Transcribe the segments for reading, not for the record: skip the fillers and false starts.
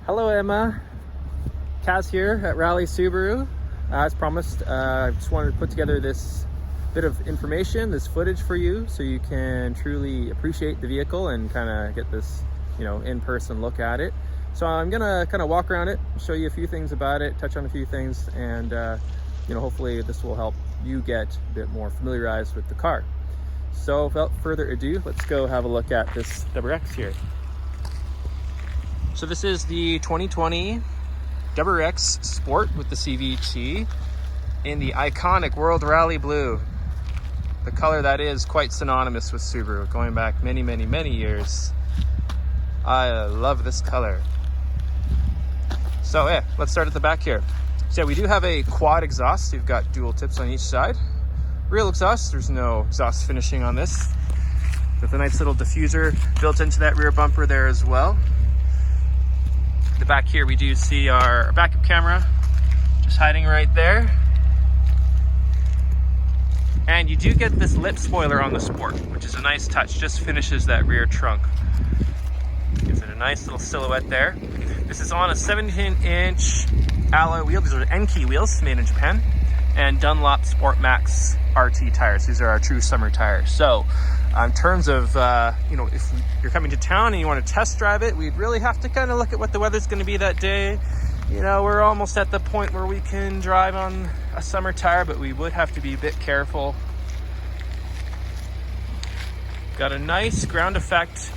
Hello Emma, Kaz here at Rally Subaru. As promised, I just wanted to put together this bit of information, this footage for you, so you can truly appreciate the vehicle and kind of get this, in-person look at it. So I'm gonna kind of walk around it, show you a few things about it, touch on a few things, and hopefully this will help you get a bit more familiarized with the car. So without further ado, let's go have a look at this WRX here. So this is the 2020 WRX Sport with the CVT in the iconic World Rally Blue. The color that is quite synonymous with Subaru, going back many, many, many years. I love this color. So let's start at the back here. So we do have a quad exhaust. You've got dual tips on each side. Real exhaust, there's no exhaust finishing on this. With a nice little diffuser built into that rear bumper there as well. The back here we do see our backup camera just hiding right there. And you do get this lip spoiler on the Sport, which is a nice touch, just finishes that rear trunk. Gives it a nice little silhouette there. This is on a 17-inch alloy wheel. These are Enkei wheels made in Japan, and Dunlop Sport Max RT tires. These are our true summer tires. So in terms of, if you're coming to town and you want to test drive it, we'd really have to kind of look at what the weather's going to be that day. We're almost at the point where we can drive on a summer tire, but we would have to be a bit careful. Got a nice ground effect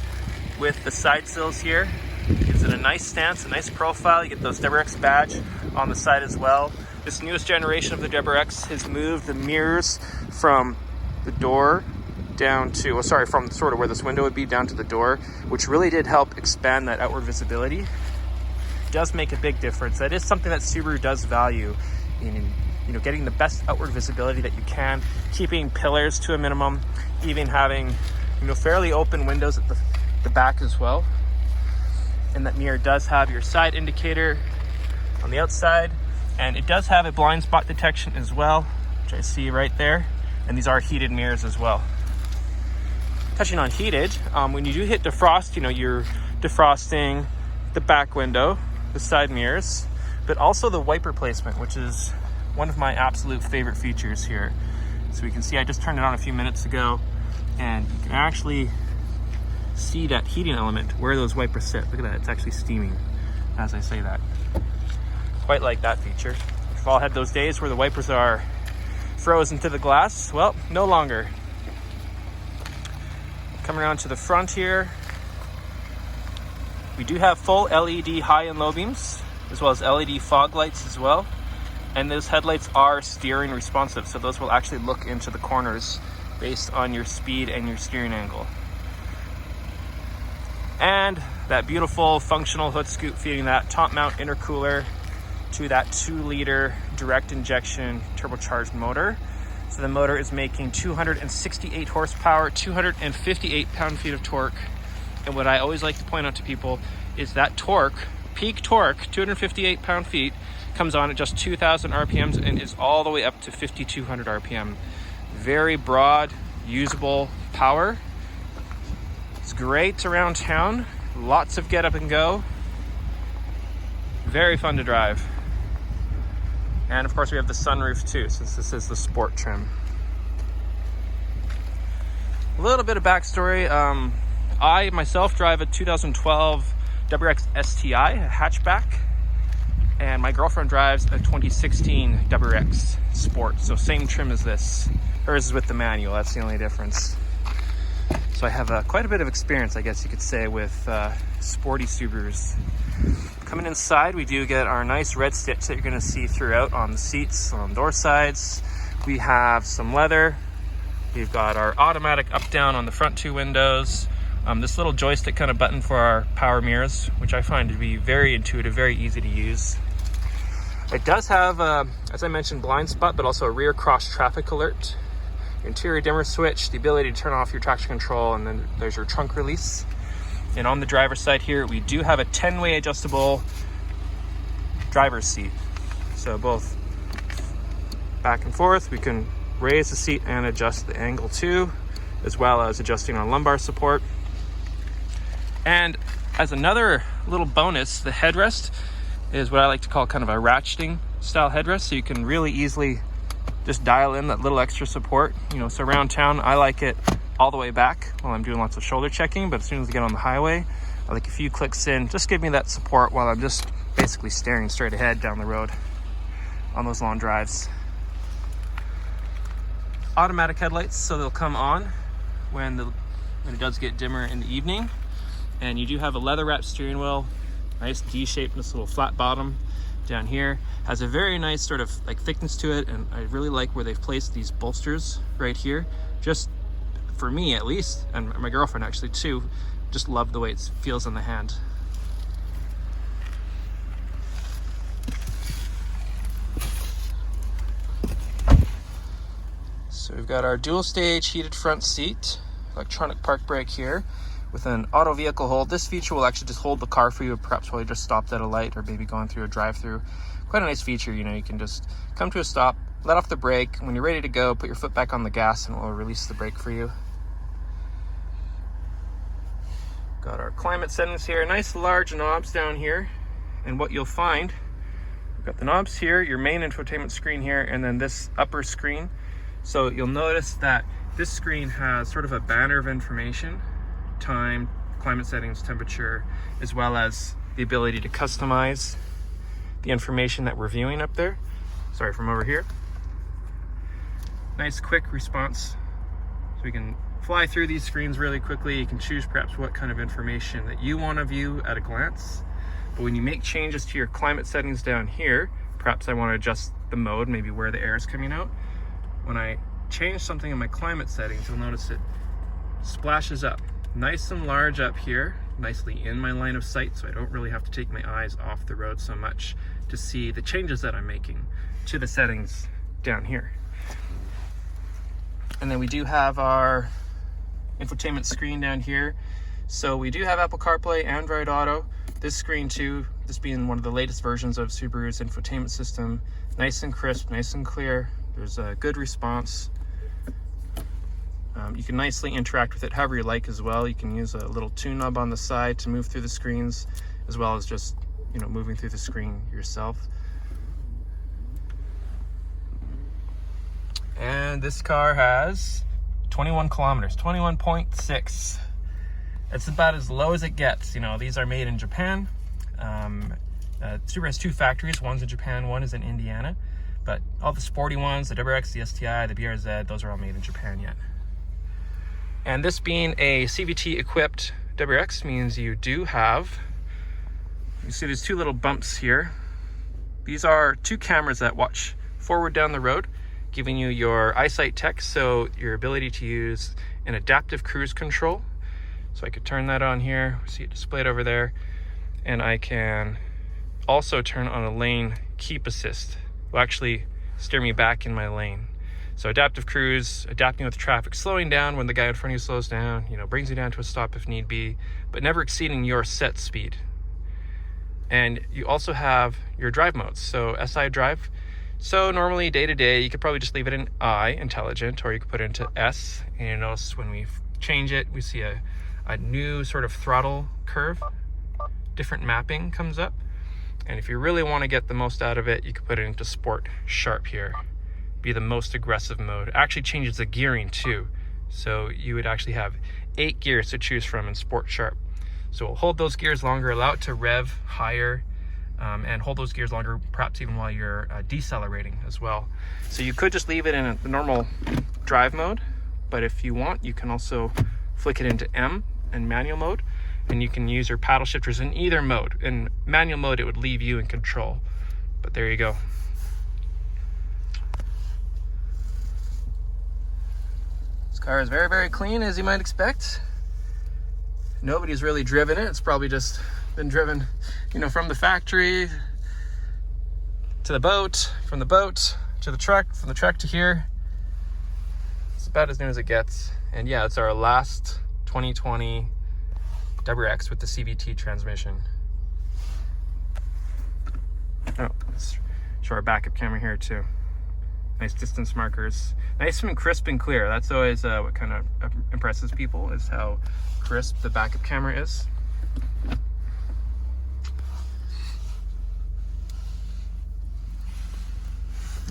with the side sills here. Gives it a nice stance, a nice profile. You get those WRX badge on the side as well. This newest generation of the WRX has moved the mirrors from the door down to, from sort of where this window would be down to the door, which really did help expand that outward visibility. It does make a big difference. That is something that Subaru does value in getting the best outward visibility that you can, keeping pillars to a minimum, even having fairly open windows at the back as well. And that mirror does have your side indicator on the outside, and it does have a blind spot detection as well, which I see right there. And these are heated mirrors as well. Touching on heated, when you do hit defrost, you're defrosting the back window, the side mirrors, but also the wiper placement, which is one of my absolute favorite features here. So we can see I just turned it on a few minutes ago, and you can actually see that heating element where those wipers sit. Look at that, it's actually steaming as I say that. Quite like that feature. We've all had those days where the wipers are frozen to the glass. Well, no longer. Coming around to the front here, we do have full LED high and low beams, as well as LED fog lights as well. And those headlights are steering responsive, so those will actually look into the corners based on your speed and your steering angle. And that beautiful functional hood scoop feeding that top mount intercooler to that 2-liter direct injection turbocharged motor. So the motor is making 268 horsepower, 258 pound-feet of torque. And what I always like to point out to people is that torque, peak torque, 258 pound-feet, comes on at just 2,000 RPMs and is all the way up to 5,200 RPM. Very broad, usable power. It's great around town. Lots of get up and go. Very fun to drive. And of course we have the sunroof too, since this is the Sport trim. A little bit of backstory. I myself drive a 2012 WRX STI, a hatchback, and my girlfriend drives a 2016 WRX Sport, so same trim as this. Hers is with the manual, that's the only difference. So I have quite a bit of experience, I guess you could say, with sporty Subarus. Coming inside, we do get our nice red stitch that you're going to see throughout on the seats, on door sides. We have some leather. We've got our automatic up-down on the front 2 windows. This little joystick kind of button for our power mirrors, which I find to be very intuitive, very easy to use. It does have, as I mentioned, blind spot, but also a rear cross traffic alert. Interior dimmer switch, the ability to turn off your traction control, and then there's your trunk release. And on the driver's side here, we do have a 10-way adjustable driver's seat. So both back and forth, we can raise the seat and adjust the angle too, as well as adjusting our lumbar support. And As another little bonus, the headrest is what I like to call kind of a ratcheting style headrest, so you can really easily just dial in that little extra support. You know, so around town, I like it all the way back while I'm doing lots of shoulder checking, but as soon as I get on the highway, I like a few clicks in, just give me that support while I'm just basically staring straight ahead down the road on those long drives. Automatic headlights, so they'll come on when it does get dimmer in the evening. And you do have a leather wrapped steering wheel, nice D-shaped, this little flat bottom down here. Has a very nice sort of like thickness to it, and I really like where they've placed these bolsters right here. Just for me at least, and my girlfriend actually too, just love the way it feels in the hand. So we've got our dual stage heated front seat, electronic park brake here with an auto vehicle hold. This feature will actually just hold the car for you, perhaps while you just stopped at a light or maybe going through a drive-through. Quite a nice feature, you know, you can just come to a stop, let off the brake. When you're ready to go, put your foot back on the gas and it will release the brake for you. Got our climate settings here, nice large knobs down here. And what you'll find, we've got the knobs here, your main infotainment screen here, and then this upper screen. So you'll notice that this screen has sort of a banner of information, time, climate settings, temperature, as well as the ability to customize the information that we're viewing up there. Sorry, from over here. Nice quick response. So we can fly through these screens really quickly. You can choose perhaps what kind of information that you want to view at a glance. But when you make changes to your climate settings down here, perhaps I want to adjust the mode, maybe where the air is coming out. When I change something in my climate settings, you'll notice it splashes up nice and large up here, nicely in my line of sight, so I don't really have to take my eyes off the road so much to see the changes that I'm making to the settings down here. And then we do have our infotainment screen down here. So we do have Apple CarPlay, Android Auto. This screen too, this being one of the latest versions of Subaru's infotainment system, nice and crisp, nice and clear. There's a good response. You can nicely interact with it however you like as well. You can use a little tune knob on the side to move through the screens, as well as just, you know, moving through the screen yourself. And this car has 21 kilometers, 21.6. It's about as low as it gets. You know, these are made in Japan. Subaru has two factories. One's in Japan, one is in Indiana. But all the sporty ones, the WRX, the STI, the BRZ, those are all made in Japan yet. And this being a CVT equipped WRX means you do have, you see there's two little bumps here. These are two cameras that watch forward down the road, giving you your eyesight tech, so your ability to use an adaptive cruise control. So I could turn that on here, see it displayed over there, and I can also turn on a lane keep assist. Will actually steer me back in my lane. So adaptive cruise, adapting with traffic, slowing down when the guy in front of you slows down, you know, brings you down to a stop if need be, but never exceeding your set speed. And you also have your drive modes. So SI drive. So normally day to day, you could probably just leave it in I, intelligent, or you could put it into S. And you notice when we change it, we see a new sort of throttle curve. Different mapping comes up. And if you really want to get the most out of it, you could put it into Sport Sharp here. Be the most aggressive mode. It actually changes the gearing too. So you would actually have 8 gears to choose from in Sport Sharp. So we'll hold those gears longer, allow it to rev higher, and hold those gears longer, perhaps even while you're decelerating as well. So you could just leave it in the normal drive mode, but if you want, you can also flick it into M and manual mode, and you can use your paddle shifters in either mode. In manual mode, it would leave you in control, but there you go. This car is very, very clean, as you might expect. Nobody's really driven it. It's probably just been driven, you know, from the factory to the boat, from the boat to the truck, from the truck to here. It's about as new as it gets. And yeah, it's our last 2020 WRX with the CVT transmission. Oh, let's show our backup camera here too. Nice distance markers. Nice and crisp and clear. That's always what kind of impresses people, is how crisp the backup camera is.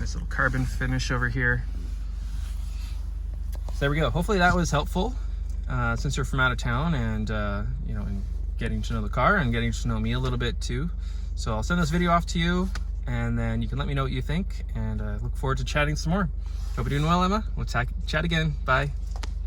Nice little carbon finish over here. So there we go. Hopefully that was helpful since you're from out of town, and you know, in getting to know the car and getting to know me a little bit too. So I'll send this video off to you, and then you can let me know what you think, and look forward to chatting some more. Hope you're doing well, Emma. We'll chat again. Bye.